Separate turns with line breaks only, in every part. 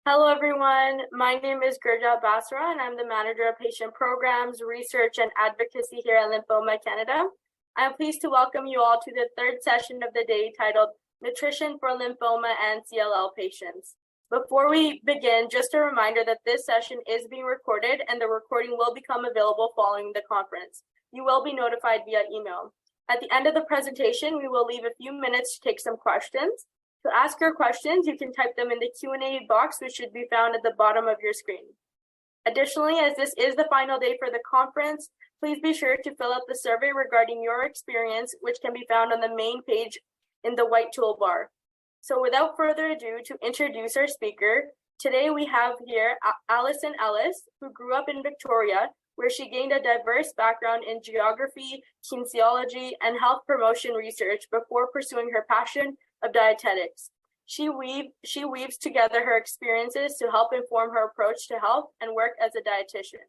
Hello, everyone. My name is Gurjat Basra, and I'm the Manager of Patient Programs, Research, and Advocacy here at Lymphoma Canada. I'm pleased to welcome you all to the third session of the day titled Nutrition for Lymphoma and CLL Patients. Before we begin, just a reminder that this session is being recorded and the recording will become available following the conference. You will be notified via email. At the end of the presentation, we will leave a few minutes to take some questions. To ask your questions, you can type them in the Q&A box, which should be found at the bottom of your screen. Additionally, as this is the final day for the conference, please be sure to fill out the survey regarding your experience, which can be found on the main page in the white toolbar. So without further ado, to introduce our speaker, today we have here Alison Ellis, who grew up in Victoria, where she gained a diverse background in geography, kinesiology, and health promotion research before pursuing her passion of dietetics. She weaves together her experiences to help inform her approach to health and work as a dietitian.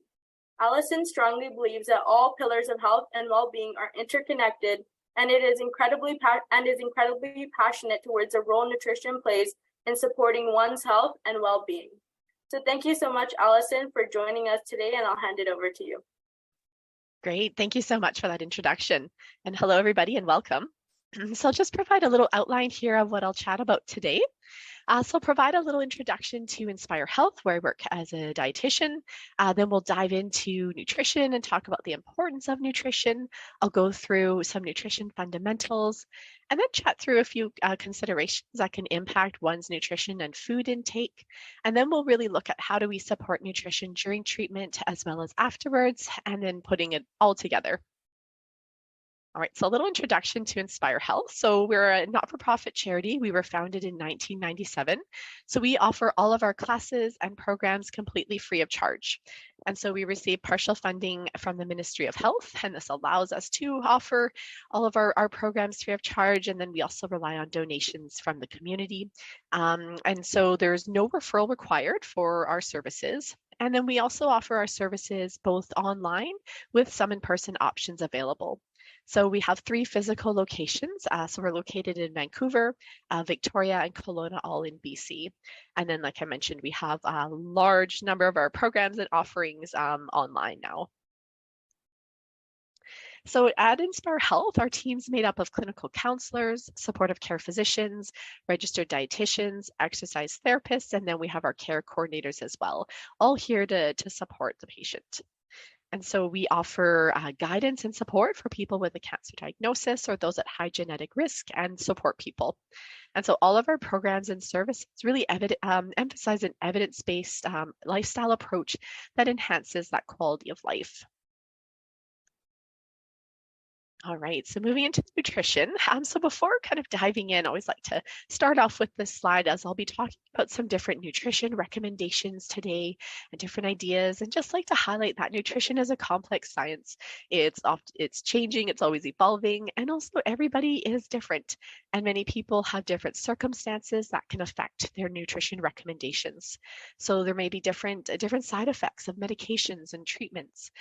Alison strongly believes that all pillars of health and well-being are interconnected, and is incredibly passionate towards the role nutrition plays in supporting one's health and well-being. So thank you so much, Alison, for joining us today, and I'll hand it over to you.
Great. Thank you so much for that introduction. And hello, everybody, and welcome. So I'll just provide a little outline here of what I'll chat about today. So I'll provide a little introduction to Inspire Health, where I work as a dietitian. Then we'll dive into nutrition and talk about the importance of nutrition. I'll go through some nutrition fundamentals and then chat through a few considerations that can impact one's nutrition and food intake. And then we'll really look at how do we support nutrition during treatment as well as afterwards, and then putting it all together. All right, so a little introduction to Inspire Health. So we're a not-for-profit charity. We were founded in 1997. So we offer all of our classes and programs completely free of charge. And so we receive partial funding from the Ministry of Health, and this allows us to offer all of our programs free of charge. And then we also rely on donations from the community. And so there's no referral required for our services. And then we also offer our services both online with some in-person options available. So we have 3 physical locations. So we're located in Vancouver, Victoria, and Kelowna, all in BC. And then, like I mentioned, we have a large number of our programs and offerings online now. So at Inspire Health, our team's made up of clinical counselors, supportive care physicians, registered dietitians, exercise therapists, and then we have our care coordinators as well, all here to support the patient. And so we offer guidance and support for people with a cancer diagnosis or those at high genetic risk, and support people. And so all of our programs and services really emphasize an evidence-based lifestyle approach that enhances that quality of life. All right, so moving into nutrition. So before kind of diving in, I always like to start off with this slide, as I'll be talking about some different nutrition recommendations today and different ideas, and just like to highlight that nutrition is a complex science. It's changing, it's always evolving, and also everybody is different, and many people have different circumstances that can affect their nutrition recommendations. So there may be different side effects of medications and treatments,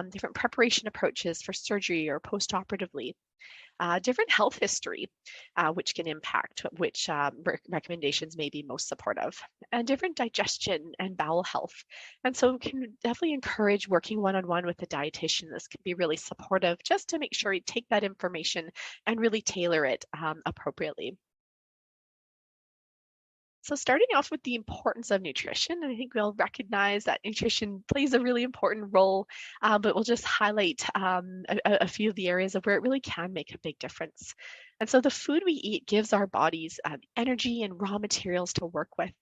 different preparation approaches for surgery or post-operatively, different health history, which can impact which recommendations may be most supportive, and different digestion and bowel health. And so can definitely encourage working one-on-one with a dietitian. This can be really supportive, just to make sure you take that information and really tailor it appropriately. So starting off with the importance of nutrition, I think we'll recognize that nutrition plays a really important role, but we'll just highlight a few of the areas of where it really can make a big difference. And so the food we eat gives our bodies energy and raw materials to work with.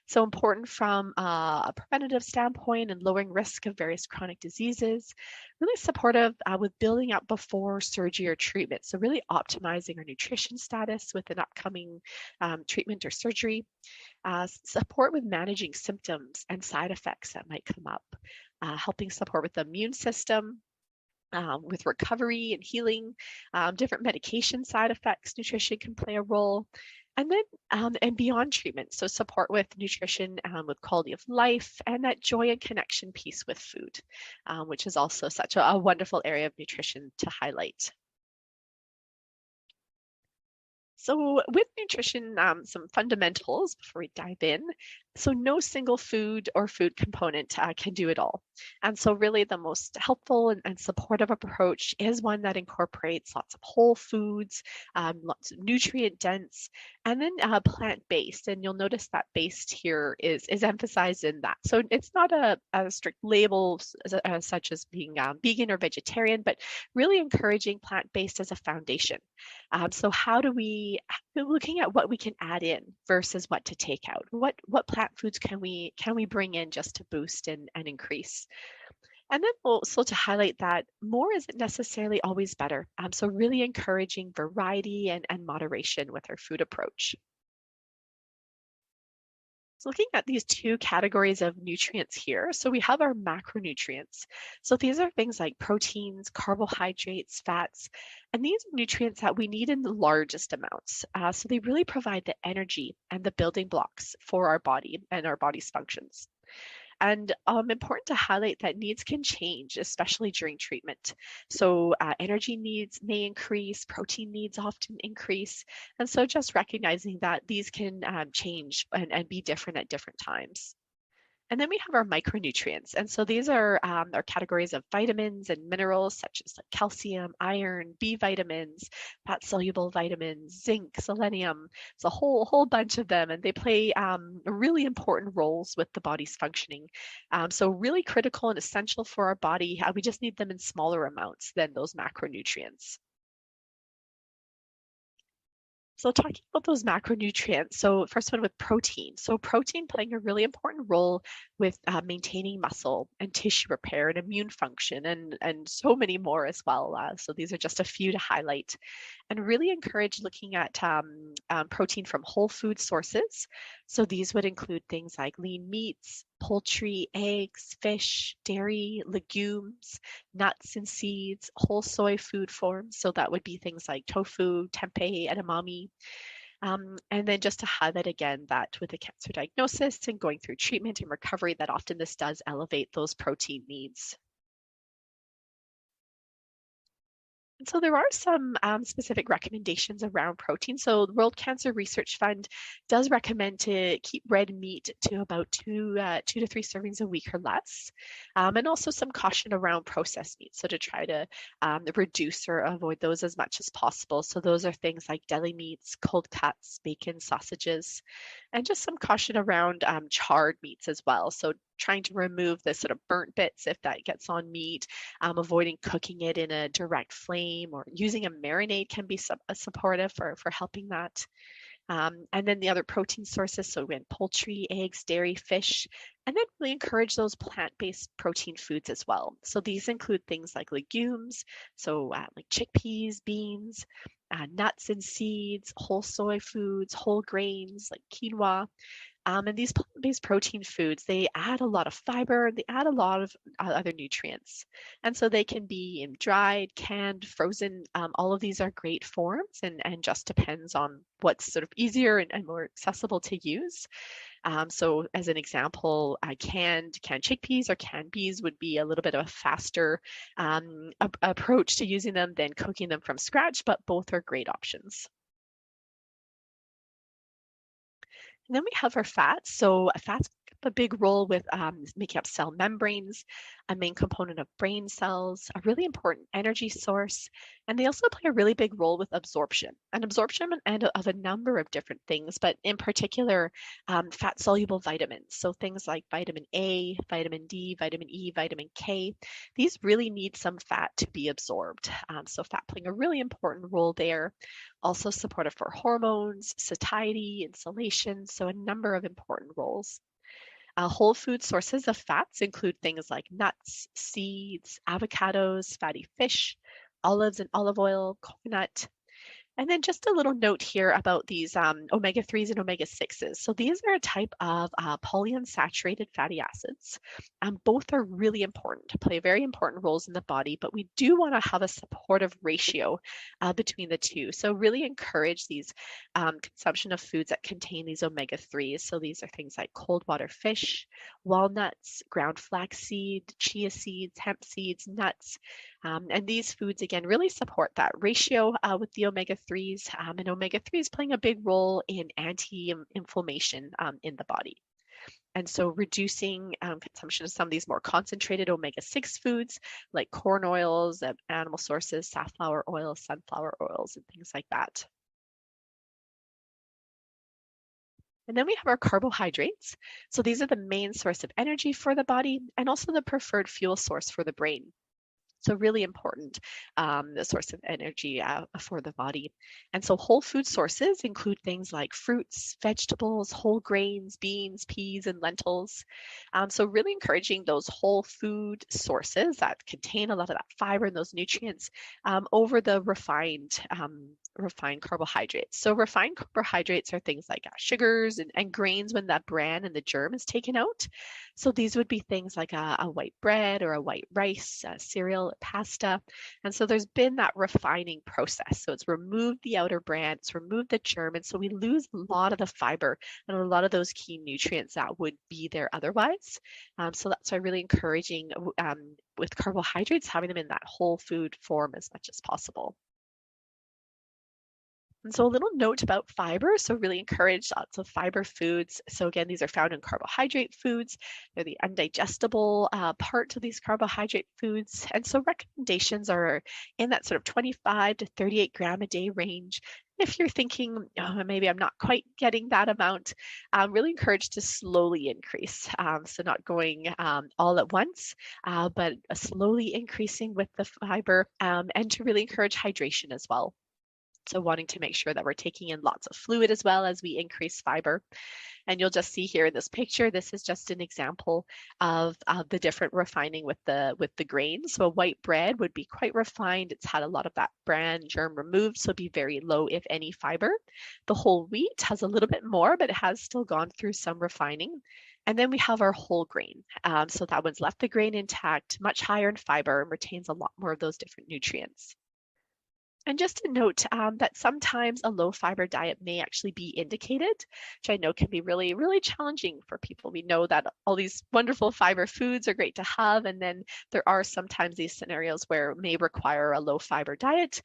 So important from a preventative standpoint and lowering risk of various chronic diseases, really supportive with building up before surgery or treatment. So really optimizing our nutrition status with an upcoming treatment or surgery. Support with managing symptoms and side effects that might come up. Helping support with the immune system, with recovery and healing, different medication side effects, nutrition can play a role. And then and beyond treatment, so support with nutrition, with quality of life, and that joy and connection piece with food, which is also such a wonderful area of nutrition to highlight. So with nutrition, some fundamentals before we dive in. So no single food or food component can do it all. And so really the most helpful and supportive approach is one that incorporates lots of whole foods, lots of nutrient dense, and then plant-based. And you'll notice that based here is emphasized in that. So it's not a strict label such as being vegan or vegetarian, but really encouraging plant-based as a foundation. So how do we, looking at what we can add in versus what to take out? What plant foods can we bring in just to boost and increase? And then also to highlight that more isn't necessarily always better. So really encouraging variety and moderation with our food approach. So looking at these two categories of nutrients here, so we have our macronutrients. So these are things like proteins, carbohydrates, fats, and these are nutrients that we need in the largest amounts. So they really provide the energy and the building blocks for our body and our body's functions. And important to highlight that needs can change, especially during treatment. So energy needs may increase, protein needs often increase. And so just recognizing that these can change and be different at different times. And then we have our micronutrients. And so these are our categories of vitamins and minerals such as like calcium, iron, B vitamins, fat-soluble vitamins, zinc, selenium. It's a whole bunch of them, and they play really important roles with the body's functioning. So really critical and essential for our body. We just need them in smaller amounts than those macronutrients. So talking about those macronutrients, so first one with protein. So protein playing a really important role with maintaining muscle and tissue repair and immune function and so many more as well. So these are just a few to highlight and really encourage looking at protein from whole food sources. So these would include things like lean meats, poultry, eggs, fish, dairy, legumes, nuts and seeds, whole soy food forms. So that would be things like tofu, tempeh, edamame. And then just to highlight again that with a cancer diagnosis and going through treatment and recovery, that often this does elevate those protein needs. And so there are some specific recommendations around protein. So the World Cancer Research Fund does recommend to keep red meat to about two to three servings a week or less, and also some caution around processed meat. So to try to reduce or avoid those as much as possible. So those are things like deli meats, cold cuts, bacon, sausages, and just some caution around charred meats as well. So trying to remove the sort of burnt bits if that gets on meat, avoiding cooking it in a direct flame or using a marinade can be supportive for helping that. And then the other protein sources, so again, poultry, eggs, dairy, fish, and then really encourage those plant-based protein foods as well. So these include things like legumes, so like chickpeas, beans, nuts and seeds, whole soy foods, whole grains like quinoa. And these plant-based protein foods, they add a lot of fiber, they add a lot of other nutrients. And so they can be dried, canned, frozen. All of these are great forms and just depends on what's sort of easier and more accessible to use. So as an example, canned chickpeas or canned beans would be a little bit of a faster approach to using them than cooking them from scratch, but both are great options. And then we have our fats. So fats have a big role with making up cell membranes, a main component of brain cells, a really important energy source, and they also play a really big role with absorption and of a number of different things, but in particular, fat-soluble vitamins. So things like vitamin A, vitamin D, vitamin E, vitamin K, these really need some fat to be absorbed. So fat playing a really important role there. Also supportive for hormones, satiety, insulation, so a number of important roles. Whole food sources of fats include things like nuts, seeds, avocados, fatty fish, olives and olive oil, coconut. And then just a little note here about these omega-3s and omega-6s. So these are a type of polyunsaturated fatty acids. Both are really important, play very important roles in the body, but we do want to have a supportive ratio between the two. So really encourage these consumption of foods that contain these omega-3s. So these are things like cold water fish, walnuts, ground flaxseed, chia seeds, hemp seeds, nuts, And these foods, again, really support that ratio with the omega-3s, and omega-3s playing a big role in anti-inflammation in the body. And so reducing consumption of some of these more concentrated omega-6 foods like corn oils, animal sources, safflower oils, sunflower oils, and things like that. And then we have our carbohydrates. So these are the main source of energy for the body and also the preferred fuel source for the brain. So really important, the source of energy for the body. And so whole food sources include things like fruits, vegetables, whole grains, beans, peas, and lentils. So really encouraging those whole food sources that contain a lot of that fiber and those nutrients over the refined carbohydrates. So refined carbohydrates are things like sugars and grains when that bran and the germ is taken out. So these would be things like a white bread or a white rice, cereal, pasta. And so there's been that refining process. So it's removed the outer bran, it's removed the germ. And so we lose a lot of the fiber and a lot of those key nutrients that would be there otherwise. So that's why really encouraging with carbohydrates, having them in that whole food form as much as possible. And so a little note about fiber. So really encourage lots of fiber foods. So again, these are found in carbohydrate foods. They're the undigestible part of these carbohydrate foods. And so recommendations are in that sort of 25 to 38 gram a day range. If you're thinking, oh, maybe I'm not quite getting that amount, really encourage to slowly increase. So not going all at once, but slowly increasing with the fiber, and to really encourage hydration as well. So wanting to make sure that we're taking in lots of fluid as well as we increase fiber. And you'll just see here in this picture, this is just an example of the different refining with the grains. So a white bread would be quite refined. It's had a lot of that bran germ removed, so be very low, if any, fiber. The whole wheat has a little bit more, but it has still gone through some refining. And then we have our whole grain. So that one's left the grain intact, much higher in fiber, and retains a lot more of those different nutrients. And just to note that sometimes a low fiber diet may actually be indicated, which I know can be really, really challenging for people. We know that all these wonderful fiber foods are great to have, and then there are sometimes these scenarios where it may require a low fiber diet.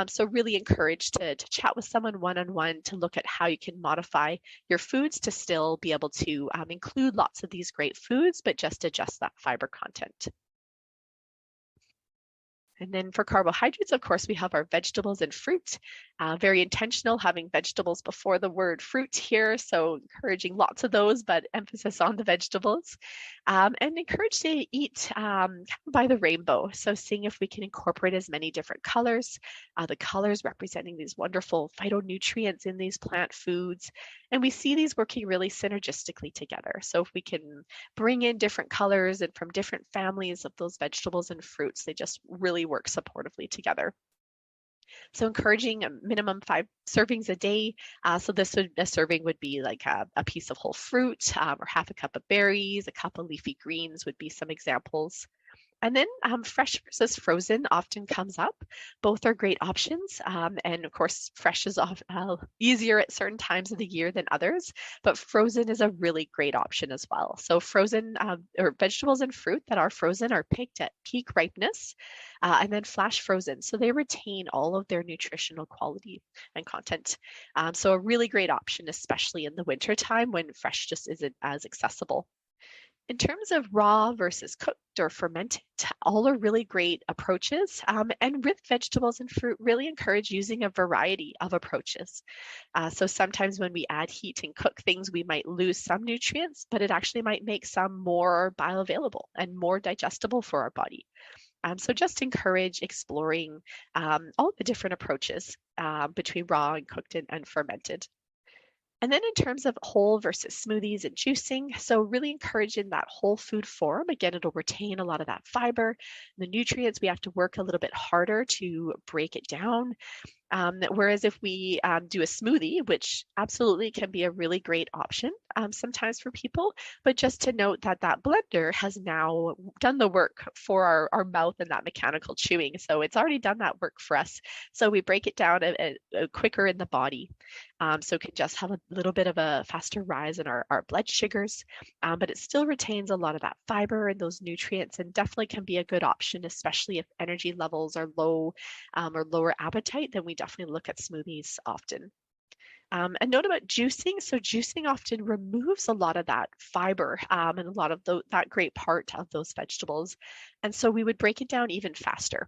So really encourage to chat with someone one-on-one to look at how you can modify your foods to still be able to include lots of these great foods, but just adjust that fiber content. And then for carbohydrates, of course, we have our vegetables and fruit. Very intentional, having vegetables before the word fruit here. So encouraging lots of those, but emphasis on the vegetables. And encourage to eat by the rainbow. So seeing if we can incorporate as many different colors, the colors representing these wonderful phytonutrients in these plant foods. And we see these working really synergistically together. So if we can bring in different colors and from different families of those vegetables and fruits, they just really work supportively together. So encouraging a minimum 5 servings a day. So a serving would be like a piece of whole fruit or half a cup of berries, a cup of leafy greens would be some examples. And then fresh versus frozen often comes up. Both are great options. And of course, fresh is easier at certain times of the year than others, but frozen is a really great option as well. So frozen or vegetables and fruit that are frozen are picked at peak ripeness and then flash frozen. So they retain all of their nutritional quality and content. So a really great option, especially in the winter time when fresh just isn't as accessible. In terms of raw versus cooked or fermented, all are really great approaches. And with vegetables and fruit, really encourage using a variety of approaches. So sometimes when we add heat and cook things, we might lose some nutrients, but it actually might make some more bioavailable and more digestible for our body. So just encourage exploring all the different approaches between raw and cooked and fermented. And then in terms of whole versus smoothies and juicing, so really encouraging that whole food form. Again, it'll retain a lot of that fiber, the nutrients. We have to work a little bit harder to break it down. Whereas if we do a smoothie, which absolutely can be a really great option sometimes for people, but just to note that that blender has now done the work for our mouth and that mechanical chewing. So it's already done that work for us. So we break it down quicker in the body. So it could just have a little bit of a faster rise in our blood sugars, but it still retains a lot of that fiber and those nutrients, and definitely can be a good option, especially if energy levels are low or lower appetite. Then we definitely look at smoothies often. A note about juicing. So juicing often removes a lot of that fiber and a lot of that great part of those vegetables. And so we would break it down even faster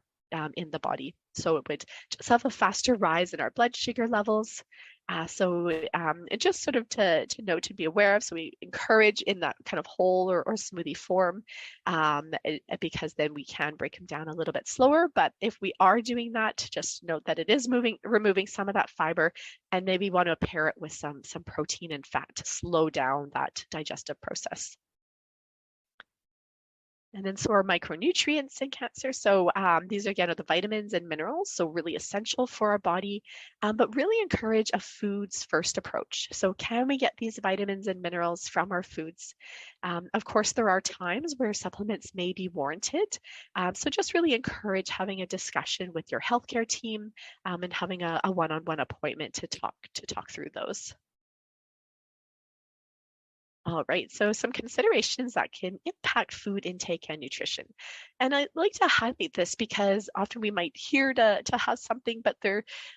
in the body. So it would just have a faster rise in our blood sugar levels. It just sort of to note, to be aware of. So we encourage in that kind of whole or smoothie form because then we can break them down a little bit slower. But if we are doing that, just note that it is removing some of that fiber, and maybe want to pair it with some protein and fat to slow down that digestive process. And then so are micronutrients in cancer. So these again are the vitamins and minerals, so really essential for our body, but really encourage a foods first approach. So can we get these vitamins and minerals from our foods? Of course, there are times where supplements may be warranted. So just really encourage having a discussion with your healthcare team and having a one-on-one appointment to talk through those. All right, so some considerations that can impact food intake and nutrition. And I'd like to highlight this because often we might hear to have something,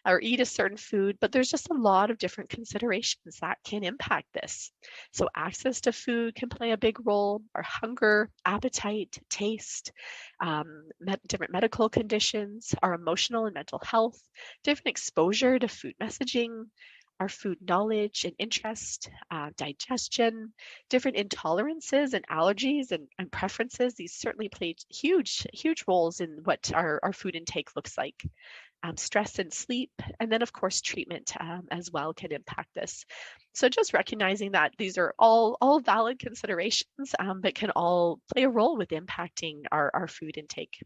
or eat a certain food, but there's just a lot of different considerations that can impact this. So access to food can play a big role, our hunger, appetite, taste, different medical conditions, our emotional and mental health, different exposure to food messaging, our food knowledge and interest, digestion, different intolerances and allergies and preferences. These certainly play huge roles in what our food intake looks like. Stress and sleep, and then of course treatment as well can impact this. So just recognizing that these are all valid considerations, but can all play a role with impacting our food intake.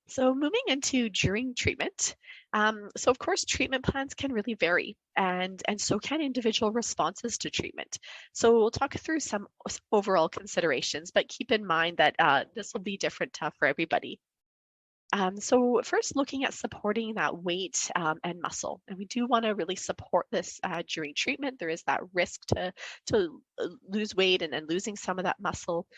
So moving into during treatment, so of course treatment plans can really vary, and so can individual responses to treatment. So we'll talk through some overall considerations, but keep in mind that this will be different for everybody. So first, looking at supporting that weight and muscle, and we do want to really support this during treatment. There is that risk to lose weight and losing some of that muscle.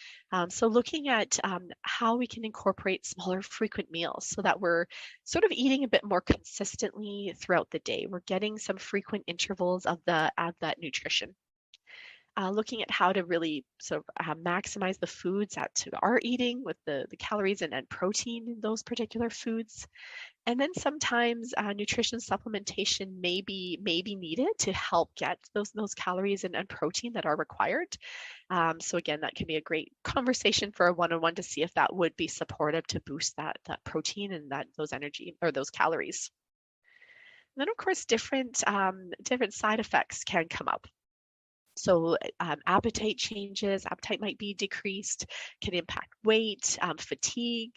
So looking at how we can incorporate smaller, frequent meals so that we're sort of eating a bit more consistently throughout the day. We're getting some frequent intervals of that nutrition. Looking at how to really sort of maximize the foods that we are eating with the calories and protein in those particular foods. And then sometimes nutrition supplementation may be needed to help get those calories and protein that are required. So again, that can be a great conversation for a one-on-one to see if that would be supportive to boost that protein and those energy or those calories. And then of course, different side effects can come up. So appetite changes, appetite might be decreased, can impact weight, fatigue.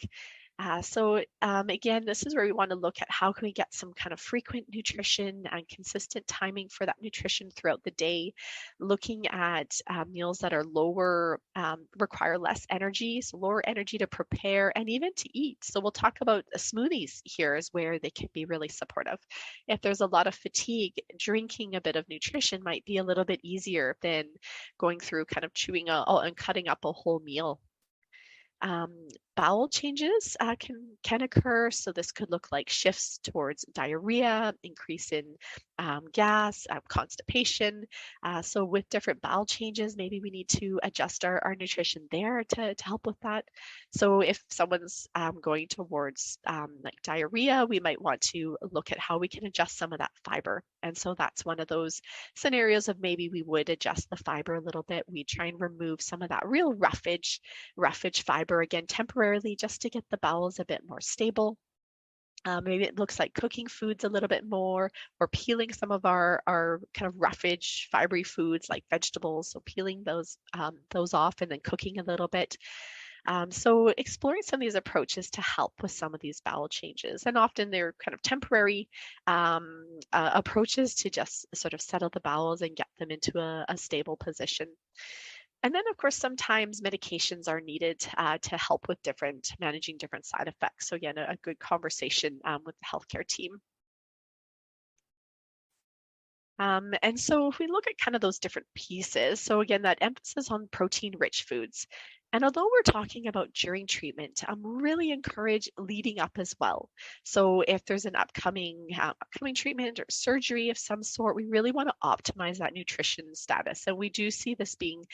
Again, this is where we want to look at how can we get some kind of frequent nutrition and consistent timing for that nutrition throughout the day. Looking at meals that are lower, require less energy, so lower energy to prepare and even to eat. So we'll talk about smoothies here is where they can be really supportive. If there's a lot of fatigue, drinking a bit of nutrition might be a little bit easier than going through kind of chewing and cutting up a whole meal. Bowel changes can occur. So this could look like shifts towards diarrhea, increase in gas, constipation. So with different bowel changes, maybe we need to adjust our nutrition there to help with that. So if someone's going towards like diarrhea, we might want to look at how we can adjust some of that fiber. And so that's one of those scenarios of maybe we would adjust the fiber a little bit. We try and remove some of that real roughage fiber again temporarily just to get the bowels a bit more stable. Maybe it looks like cooking foods a little bit more or peeling some of our kind of roughage fibery foods like vegetables. So peeling those off and then cooking a little bit. So exploring some of these approaches to help with some of these bowel changes. And often they're kind of temporary approaches to just sort of settle the bowels and get them into a stable position. And then, of course, sometimes medications are needed to help with managing different side effects. So again, a good conversation with the healthcare team. And so if we look at kind of those different pieces, so again, that emphasis on protein-rich foods. And although we're talking about during treatment, I'm really encourage leading up as well. So if there's an upcoming treatment or surgery of some sort, we really want to optimize that nutrition status. And we do see this being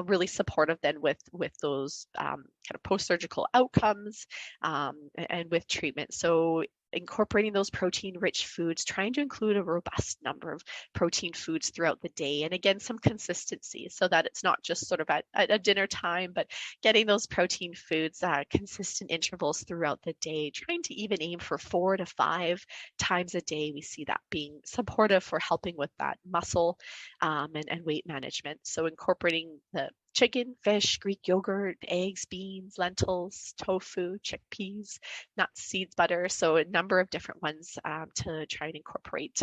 really supportive then with those kind of post-surgical outcomes and with treatment. So incorporating those protein-rich foods, trying to include a robust number of protein foods throughout the day. And again, some consistency so that it's not just sort of at a dinner time, but getting those protein foods consistent intervals throughout the day, trying to even aim for 4 to 5 times a day. We see that being supportive for helping with that muscle and weight management. So incorporating the chicken, fish, Greek yogurt, eggs, beans, lentils, tofu, chickpeas, nuts, seeds, butter. So a number of different ones to try and incorporate.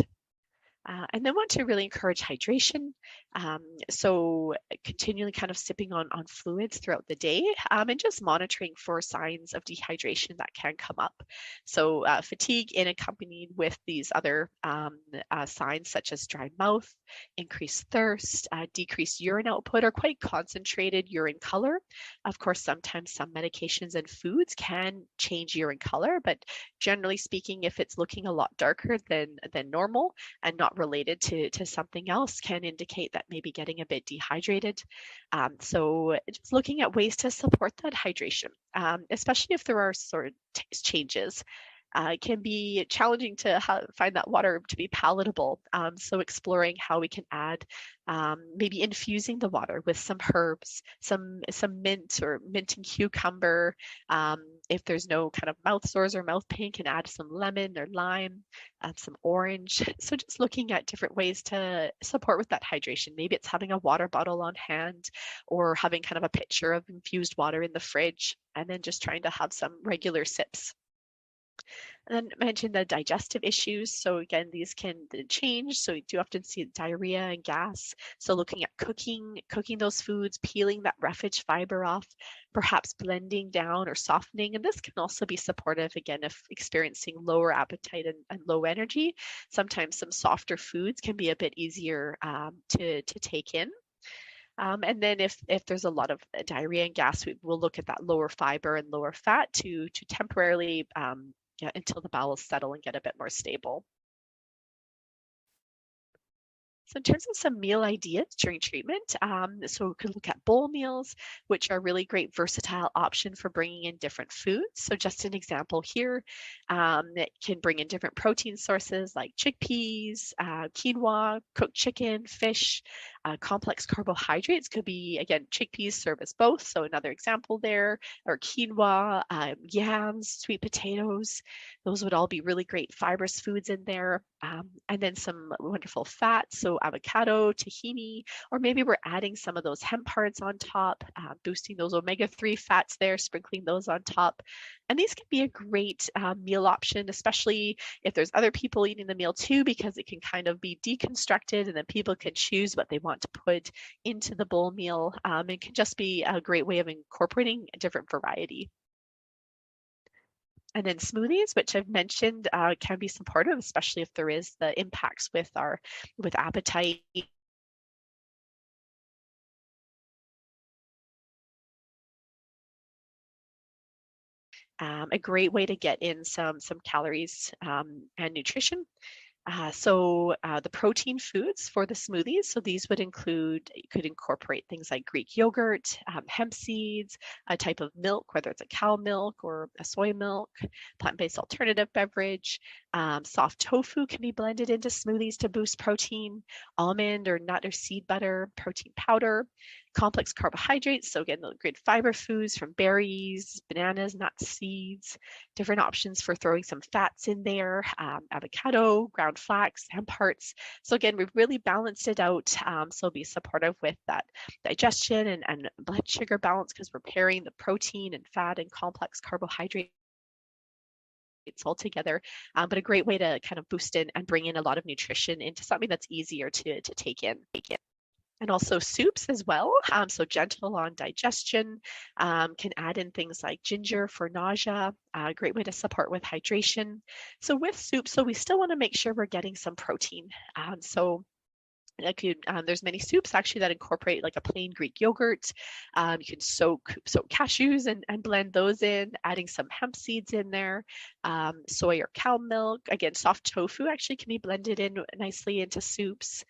And then want to really encourage hydration. So continually kind of sipping on fluids throughout the day and just monitoring for signs of dehydration that can come up. So fatigue in accompanied with these other signs such as dry mouth, increased thirst, decreased urine output, or quite concentrated urine color. Of course, sometimes some medications and foods can change urine color, but generally speaking, if it's looking a lot darker than normal and not related to something else, can indicate that maybe getting a bit dehydrated. So just looking at ways to support that hydration, especially if there are sort of taste changes. It can be challenging to find that water to be palatable. So exploring how we can add, maybe infusing the water with some herbs, some mint or mint and cucumber. If there's no kind of mouth sores or mouth pain, can add some lemon or lime, some orange. So just looking at different ways to support with that hydration. Maybe it's having a water bottle on hand or having kind of a pitcher of infused water in the fridge, and then just trying to have some regular sips. And then mentioned the digestive issues. So again, these can change. So you do often see diarrhea and gas. So looking at cooking those foods, peeling that roughage fiber off, perhaps blending down or softening. And this can also be supportive, again, if experiencing lower appetite and low energy. Sometimes some softer foods can be a bit easier to take in. And then if there's a lot of diarrhea and gas, we'll look at that lower fiber and lower fat to temporarily until the bowels settle and get a bit more stable. So in terms of some meal ideas during treatment, so we could look at bowl meals, which are a really great versatile option for bringing in different foods. So just an example here, it can bring in different protein sources like chickpeas, quinoa, cooked chicken, fish, complex carbohydrates could be, again, chickpeas serve as both. So another example there, or quinoa, yams, sweet potatoes. Those would all be really great fibrous foods in there. And then some wonderful fats. So avocado, tahini, or maybe we're adding some of those hemp hearts on top, boosting those omega-3 fats there, sprinkling those on top. And these can be a great meal option, especially if there's other people eating the meal too, because it can kind of be deconstructed and then people can choose what they want to put into the bowl meal. It can just be a great way of incorporating a different variety. And then smoothies, which I've mentioned, can be supportive, especially if there is the impacts with appetite. A great way to get in some calories and nutrition. So the protein foods for the smoothies, so these would include, you could incorporate things like Greek yogurt, hemp seeds, a type of milk, whether it's a cow milk or a soy milk, plant-based alternative beverage. Soft tofu can be blended into smoothies to boost protein, almond or nut or seed butter, protein powder, complex carbohydrates. So again, the great fiber foods from berries, bananas, nuts, seeds, different options for throwing some fats in there, avocado, ground flax, hemp hearts. So again, we've really balanced it out. So be supportive with that digestion and blood sugar balance because we're pairing the protein and fat and complex carbohydrates all together, but a great way to kind of boost in and bring in a lot of nutrition into something that's easier to take in. And also soups as well, so gentle on digestion, can add in things like ginger for nausea, a great way to support with hydration. So with soup, so we still want to make sure we're getting some protein. So There's many soups actually that incorporate like a plain Greek yogurt. You can soak cashews and blend those in, adding some hemp seeds in there, soy or cow milk. Again, soft tofu actually can be blended in nicely into soups.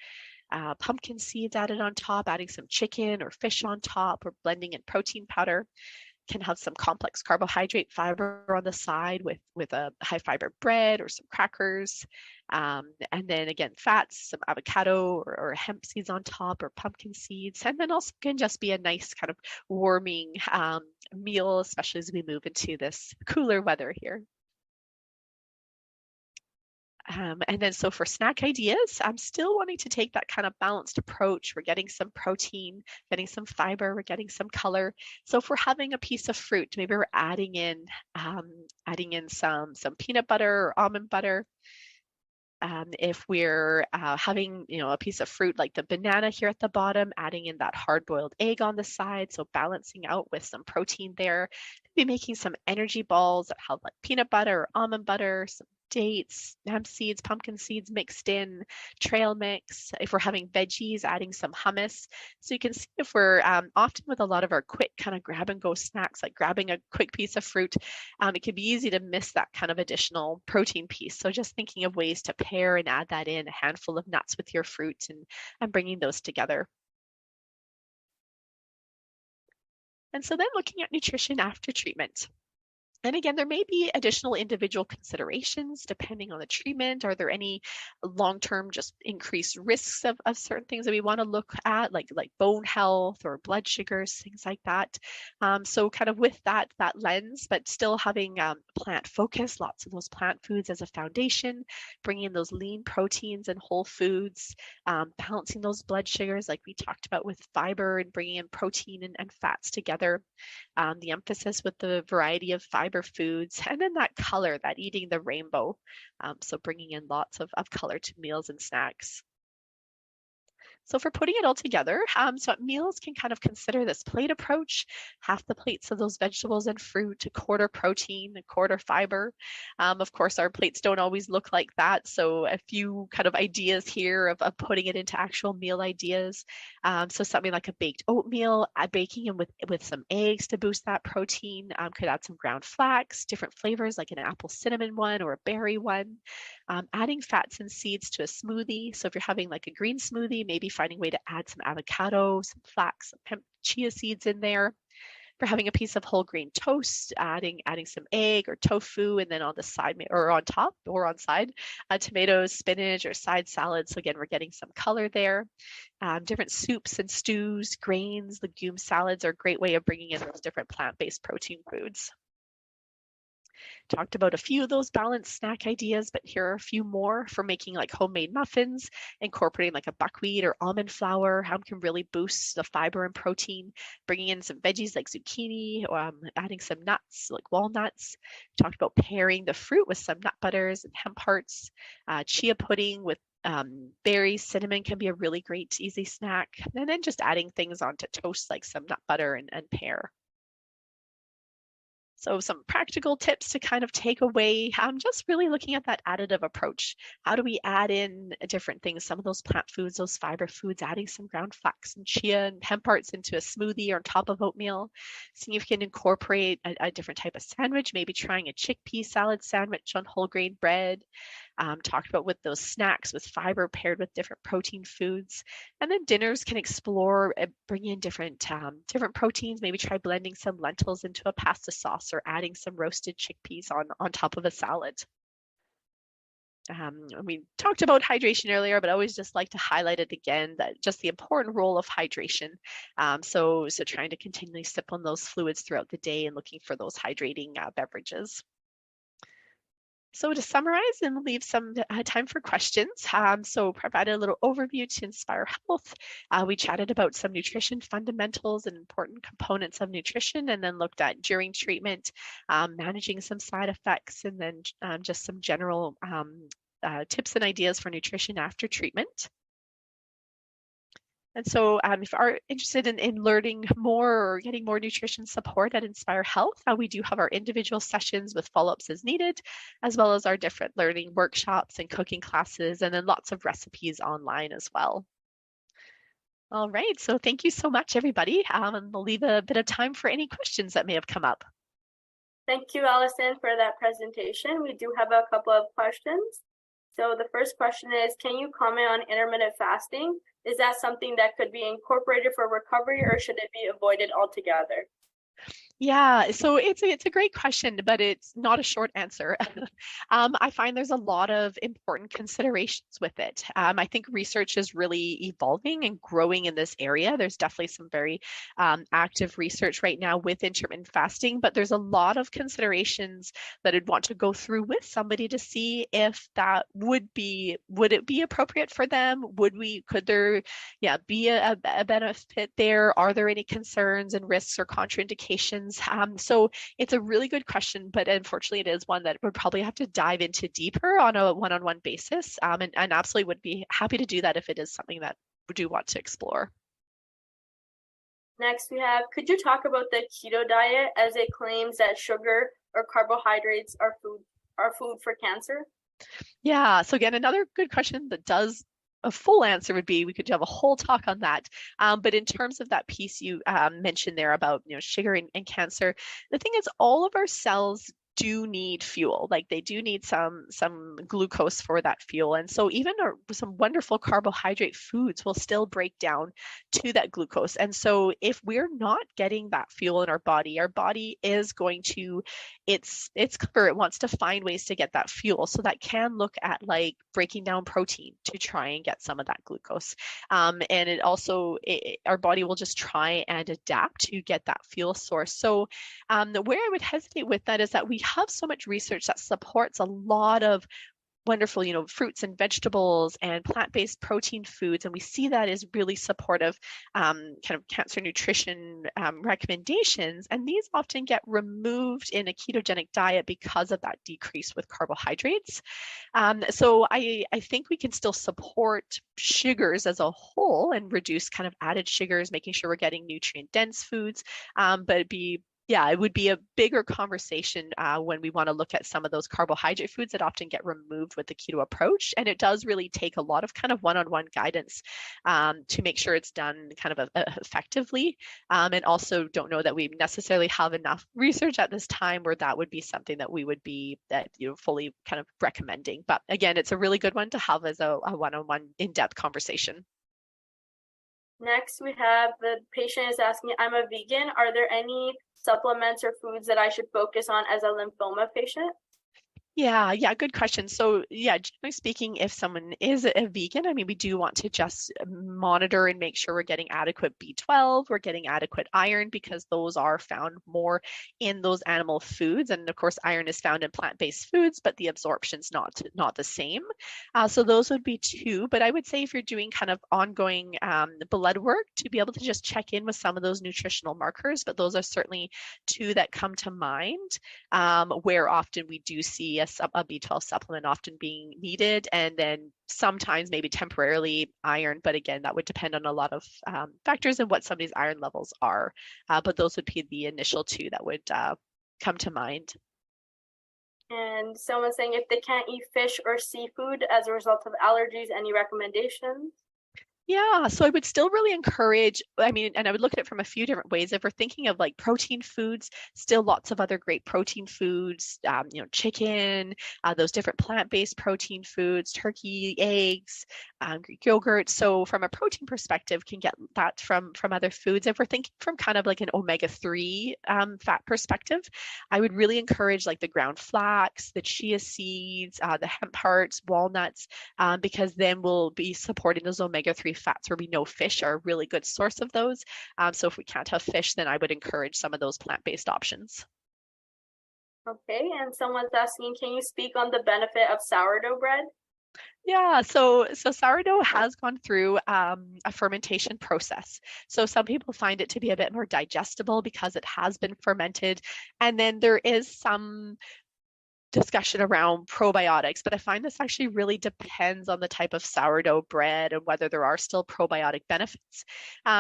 Pumpkin seeds added on top, adding some chicken or fish on top, or blending in protein powder. Can have some complex carbohydrate fiber on the side with a high fiber bread or some crackers. And then again, fats, some avocado or hemp seeds on top or pumpkin seeds. And then also can just be a nice kind of warming meal, especially as we move into this cooler weather here. And then so for snack ideas, I'm still wanting to take that kind of balanced approach. We're getting some protein, getting some fiber, we're getting some color. So if we're having a piece of fruit, maybe we're adding in some peanut butter or almond butter. If we're having, a piece of fruit like the banana here at the bottom, adding in that hard-boiled egg on the side, so balancing out with some protein there. Maybe making some energy balls that have like peanut butter or almond butter, some dates, hemp seeds, pumpkin seeds mixed in, trail mix. If we're having veggies, adding some hummus. So you can see if we're often with a lot of our quick kind of grab and go snacks, like grabbing a quick piece of fruit, it can be easy to miss that kind of additional protein piece. So just thinking of ways to pair and add that in, a handful of nuts with your fruit and bringing those together. And so then looking at nutrition after treatment. And again, there may be additional individual considerations depending on the treatment. Are there any long-term just increased risks of certain things that we want to look at, like bone health or blood sugars, things like that? So kind of with that lens, but still having plant focus, lots of those plant foods as a foundation, bringing in those lean proteins and whole foods, balancing those blood sugars like we talked about with fiber and bringing in protein and fats together. The emphasis with the variety of fiber foods, and then that color, that eating the rainbow. So bringing in lots of color to meals and snacks. So for putting it all together, so at meals can kind of consider this plate approach, half the plates of those vegetables and fruit, a quarter protein, a quarter fiber. Of course, our plates don't always look like that. So a few kind of ideas here of putting it into actual meal ideas. So something like a baked oatmeal, baking them with some eggs to boost that protein. Could add some ground flax, different flavors like an apple cinnamon one or a berry one. Adding fats and seeds to a smoothie. So if you're having like a green smoothie, maybe finding a way to add some avocado, some flax, some hemp chia seeds in there. For having a piece of whole grain toast, adding some egg or tofu, and then on the side or on top or on side, tomatoes, spinach, or side salad. So again, we're getting some color there. Different soups and stews, grains, legume salads are a great way of bringing in those different plant-based protein foods. Talked about a few of those balanced snack ideas, but here are a few more for making like homemade muffins, incorporating like a buckwheat or almond flour, how it can really boost the fiber and protein, bringing in some veggies like zucchini, adding some nuts like walnuts. Talked about pairing the fruit with some nut butters and hemp hearts, chia pudding with berries, cinnamon can be a really great, easy snack. And then just adding things onto toast like some nut butter and pear. So some practical tips to kind of take away, just really looking at that additive approach. How do we add in different things, some of those plant foods, those fiber foods, adding some ground flax and chia and hemp hearts into a smoothie or on top of oatmeal, seeing if you can incorporate a different type of sandwich, maybe trying a chickpea salad sandwich on whole grain bread. Talked about with those snacks with fiber paired with different protein foods. And then dinners can explore bringing in different proteins, maybe try blending some lentils into a pasta sauce or adding some roasted chickpeas on top of a salad. We talked about hydration earlier, but I always just like to highlight it again, that just the important role of hydration. So trying to continually sip on those fluids throughout the day and looking for those hydrating beverages. So to summarize and leave some time for questions, so provided a little overview to inspire health. We chatted about some nutrition fundamentals and important components of nutrition, and then looked at during treatment, managing some side effects, and then just some general tips and ideas for nutrition after treatment. And so if you are interested in learning more or getting more nutrition support at Inspire Health, we do have our individual sessions with follow-ups as needed, as well as our different learning workshops and cooking classes, and then lots of recipes online as well. All right, so thank you so much, everybody. And we'll leave a bit of time for any questions that may have come up.
Thank you, Allison, for that presentation. We do have a couple of questions. So the first question is, can you comment on intermittent fasting? Is that something that could be incorporated for recovery or should it be avoided altogether?
Yeah, so it's a great question, but it's not a short answer. I find there's a lot of important considerations with it. I think research is really evolving and growing in this area. There's definitely some very active research right now with intermittent fasting, but there's a lot of considerations that I'd want to go through with somebody to see if that would it be appropriate for them? Could there, be a benefit there? Are there any concerns and risks or contraindications? So it's a really good question, but unfortunately, it is one that would probably have to dive into deeper on a one-on-one basis, and absolutely would be happy to do that if it is something that we do want to explore.
Next, we have, could you talk about the keto diet as it claims that sugar or carbohydrates are food for cancer?
Yeah, so again, another good question that does a full answer would be we could have a whole talk on that. But in terms of that piece you mentioned there about sugar and cancer, the thing is all of our cells do need fuel. Like they do need some glucose for that fuel. And so even some wonderful carbohydrate foods will still break down to that glucose. And so if we're not getting that fuel in our body is going to it's clever. It wants to find ways to get that fuel. So that can look at like breaking down protein to try and get some of that glucose. And it also, our body will just try and adapt to get that fuel source. So where I would hesitate with that is that we have so much research that supports a lot of wonderful, fruits and vegetables and plant-based protein foods. And we see that is really supportive kind of cancer nutrition recommendations. And these often get removed in a ketogenic diet because of that decrease with carbohydrates. So I think we can still support sugars as a whole and reduce kind of added sugars, making sure we're getting nutrient dense foods, but it would be a bigger conversation when we want to look at some of those carbohydrate foods that often get removed with the keto approach. And it does really take a lot of kind of one-on-one guidance to make sure it's done kind of effectively. And also don't know that we necessarily have enough research at this time where that would be something that we would be fully kind of recommending. But again, it's a really good one to have as a one-on-one in-depth conversation.
Next, we have the patient is asking, I'm a vegan. Are there any supplements or foods that I should focus on as a lymphoma patient?
Yeah, good question. So yeah, generally speaking, if someone is a vegan, I mean, we do want to just monitor and make sure we're getting adequate B12, we're getting adequate iron because those are found more in those animal foods. And of course, iron is found in plant-based foods, but the absorption's not the same. So those would be two. But I would say if you're doing kind of ongoing blood work, to be able to just check in with some of those nutritional markers. But those are certainly two that come to mind where often we do see a B12 supplement often being needed, and then sometimes maybe temporarily iron, but again, that would depend on a lot of factors and what somebody's iron levels are. But those would be the initial two that would come to mind.
And someone's saying if they can't eat fish or seafood as a result of allergies, any recommendations?
Yeah, so I would still really encourage, I mean, and I would look at it from a few different ways. If we're thinking of like protein foods, still lots of other great protein foods, chicken, those different plant-based protein foods, turkey, eggs, Greek yogurt. So from a protein perspective, can get that from other foods. If we're thinking from kind of like an omega-3 fat perspective, I would really encourage like the ground flax, the chia seeds, the hemp hearts, walnuts, because then we'll be supporting those omega-3 fats where we know fish are a really good source of those. So if we can't have fish, then I would encourage some of those plant-based options.
Okay, and someone's asking, can you speak on the benefit of sourdough bread?
Yeah, so sourdough has gone through a fermentation process. So some people find it to be a bit more digestible because it has been fermented. And then there is some discussion around probiotics, but I find this actually really depends on the type of sourdough bread and whether there are still probiotic benefits.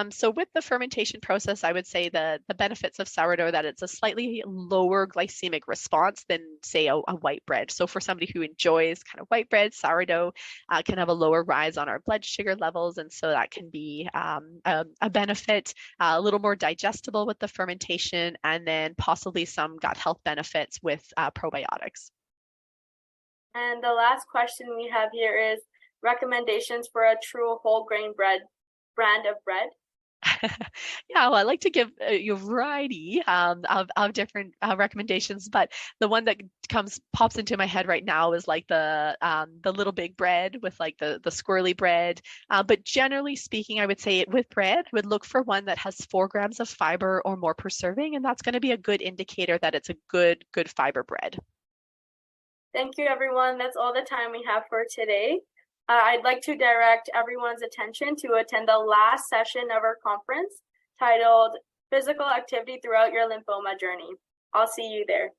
So with the fermentation process, I would say the benefits of sourdough that it's a slightly lower glycemic response than, say, a white bread. So for somebody who enjoys kind of white bread, sourdough can have a lower rise on our blood sugar levels, and so that can be a benefit, a little more digestible with the fermentation, and then possibly some gut health benefits with probiotics.
And the last question we have here is recommendations for a true whole grain brand of bread.
Yeah, well, I like to give you a variety of different recommendations, but the one that pops into my head right now is like the little big bread with like the squirrely bread. But generally speaking, I would say with bread, would look for one that has 4 grams of fiber or more per serving, and that's going to be a good indicator that it's a good fiber bread.
Thank you, everyone. That's all the time we have for today. I'd like to direct everyone's attention to attend the last session of our conference titled Physical Activity Throughout Your Lymphoma Journey. I'll see you there.